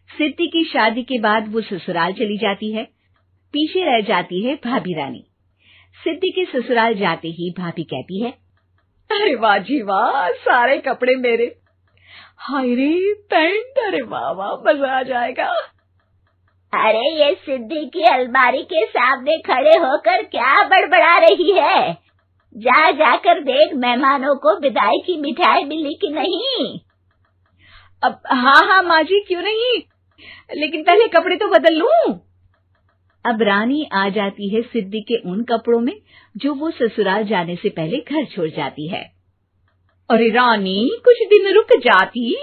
सिद्धि की शादी के बाद वो ससुराल चली जाती है। पीछे रह जाती है भाभी रानी। सिद्धि के ससुराल जाते ही भाभी कहती है, अरे वाह जी वाह, सारे कपड़े मेरे। हाय रे पैंट, अरे वाह वाह, मजा आ जाएगा। अरे ये सिद्धि की अलमारी के सामने खड़े होकर क्या बड़बड़ा रही है? जा जाकर देख मेहमानों को विदाई की मिठाई मिली कि नहीं। अब हाँ माँ जी, क्यों नहीं, लेकिन पहले कपड़े तो बदल लूं। अब रानी आ जाती है सिद्धि के उन कपड़ों में जो वो ससुराल जाने से पहले घर छोड़ जाती है। अरे रानी, कुछ दिन रुक जाती।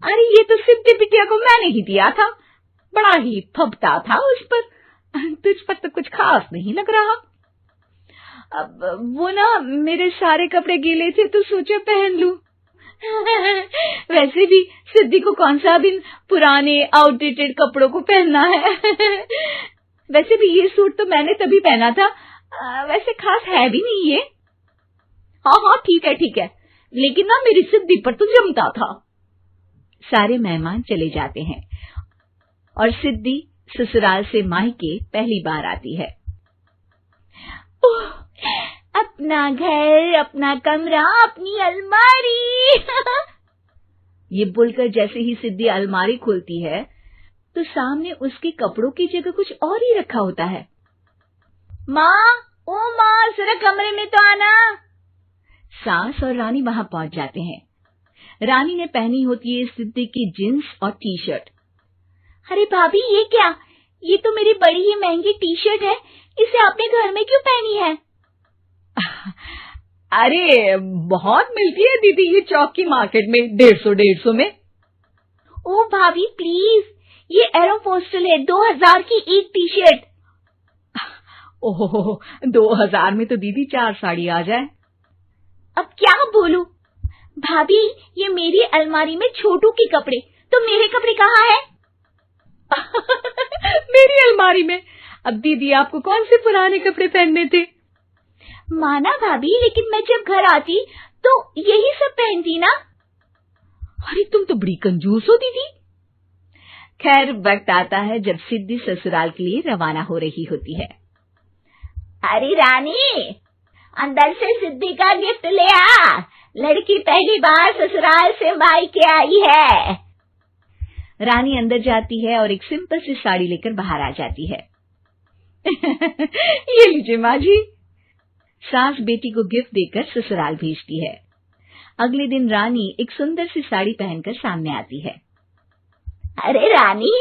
अरे ये तो सिद्धि बिटिया को मैंने ही दिया था, बड़ा ही फबता था उस पर, तुझ पर तो कुछ खास नहीं लग रहा। अब वो ना मेरे सारे कपड़े गीले थे तो सोचा पहन लूं। वैसे भी सिद्धि को कौन सा भी पुराने आउटडेटेड कपड़ों को पहनना है। वैसे भी ये सूट तो मैंने तभी पहना था, वैसे खास है भी नहीं ये। हाँ ठीक है, लेकिन ना मेरी सिद्धि पर तो जमता था। सारे मेहमान चले जाते हैं और सिद्धि ससुराल से मायके पहली बार आती है। अपना घर, अपना कमरा, अपनी अलमारी। ये बोलकर जैसे ही सिद्धि अलमारी खोलती है तो सामने उसके कपड़ों की जगह कुछ और ही रखा होता है। माँ, ओ माँ, जरा कमरे में तो आना। सास और रानी वहां पहुंच जाते हैं। रानी ने पहनी होती है सिद्धि की जींस और टी शर्ट। अरे भाभी, ये क्या? ये तो मेरी बड़ी ही महंगी टी शर्ट है, इसे आपने घर में क्यों पहनी है? अरे बहुत मिलती है दीदी ये चौक की मार्केट में, 150 में। ओ भाभी प्लीज, ये एरोपोस्टल है, 2000 की एक टी शर्ट। ओह, 2000 में तो दीदी 4 साड़ी आ जाए। अब क्या बोलूं? भाभी, ये मेरी अलमारी में छोटू के कपड़े, तो मेरे कपड़े कहाँ हैं? मेरी अलमारी में? अब दीदी आपको कौन से पुराने कपड़े पहनने थे? माना भाभी, लेकिन मैं जब घर आती तो यही सब पहनती ना। अरे तुम तो बड़ी कंजूस हो दीदी। खैर, वक्त आता है जब सिद्धि ससुराल के लिए रवाना हो रही होती है। अरे रानी, अंदर से सिद्धि का गिफ्ट ले आ, लड़की पहली बार ससुराल से मायके आई है। रानी अंदर जाती है और एक सिंपल सी साड़ी लेकर बाहर आ जाती है। ये लीजिए माँ जी। सास बेटी को गिफ्ट देकर ससुराल भेजती है। अगले दिन रानी एक सुंदर सी साड़ी पहनकर सामने आती है। अरे रानी,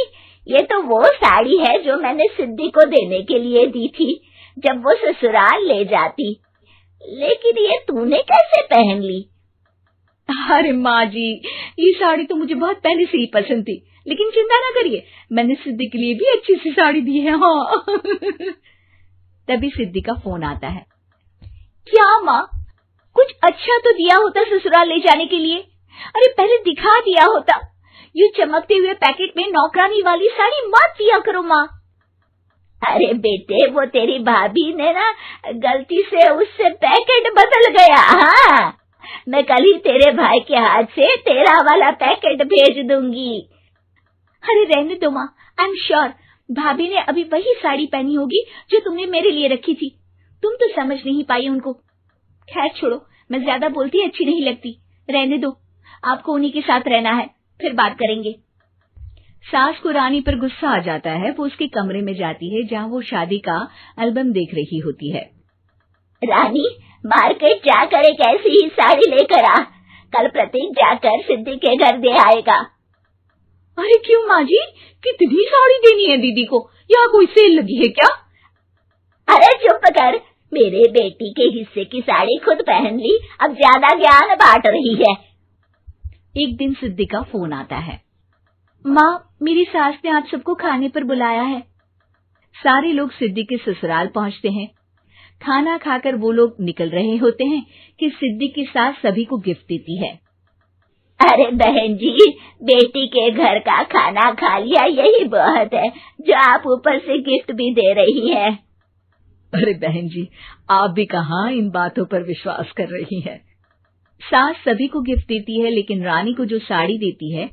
ये तो वो साड़ी है जो मैंने सिद्धि को देने के लिए दी थी जब वो ससुराल ले जाती, लेकिन ये तूने कैसे पहन ली? अरे माँ जी, ये साड़ी तो मुझे बहुत पहले से ही पसंद थी, लेकिन चिंता ना करिए, मैंने सिद्धि के लिए भी अच्छी सी साड़ी दी है। हाँ। तभी सिद्धि का फोन आता है। क्या माँ, कुछ अच्छा तो दिया होता ससुराल ले जाने के लिए। अरे पहले दिखा दिया होता। ये चमकते हुए पैकेट में नौकरानी वाली साड़ी मत दिया करो माँ। अरे बेटे, वो तेरी भाभी ने ना गलती से उससे पैकेट बदल गया। हाँ, मैं कल ही तेरे भाई के हाथ से तेरा वाला पैकेट भेज दूंगी। अरे रहने दो माँ, आई एम श्योर भाभी ने अभी वही साड़ी पहनी होगी जो तुमने मेरे लिए रखी थी। तुम तो समझ नहीं पाई उनको। खैर छोड़ो, मैं ज्यादा बोलती अच्छी नहीं लगती, रहने दो, आपको उन्हीं के साथ रहना है, फिर बात करेंगे। सास को रानी पर गुस्सा आ जाता है। वो उसके कमरे में जाती है जहाँ वो शादी का एल्बम देख रही होती है। रानी, मार्केट जाकर एक ऐसी ही साड़ी लेकर आ, कल प्रतीक जाकर सिद्धि के घर दे आएगा। अरे क्यों माँ जी, कितनी साड़ी देनी है दीदी को? यहाँ कोई सेल लगी है क्या? अरे चुप कर, मेरे बेटी के हिस्से की साड़ी खुद पहन ली, अब ज्यादा ज्ञान बांट रही है। एक दिन सिद्धि का फोन आता है। माँ, मेरी सास ने आप सबको खाने पर बुलाया है। सारे लोग सिद्धि के ससुराल पहुँचते हैं। खाना खाकर वो लोग निकल रहे होते हैं कि सिद्धि की सास सभी को गिफ्ट देती है। अरे बहन जी, बेटी के घर का खाना खा लिया, यही बहुत है जो आप ऊपर से गिफ्ट भी दे रही है। अरे बहन जी, आप भी कहाँ इन बातों पर विश्वास कर रही हैं। सास सभी को गिफ्ट देती है, लेकिन रानी को जो साड़ी देती है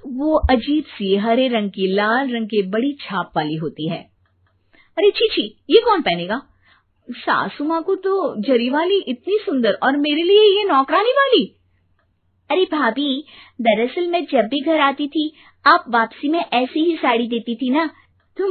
वो अजीब सी हरे रंग की लाल रंग के बड़ी छाप वाली होती है। अरे छी, ये कौन पहनेगा? सासू माँ को तो जरी वाली इतनी सुंदर और मेरे लिए ये नौकरानी वाली। अरे भाभी, दरअसल मैं जब भी घर आती थी आप वापसी में ऐसी ही साड़ी देती थी ना, तो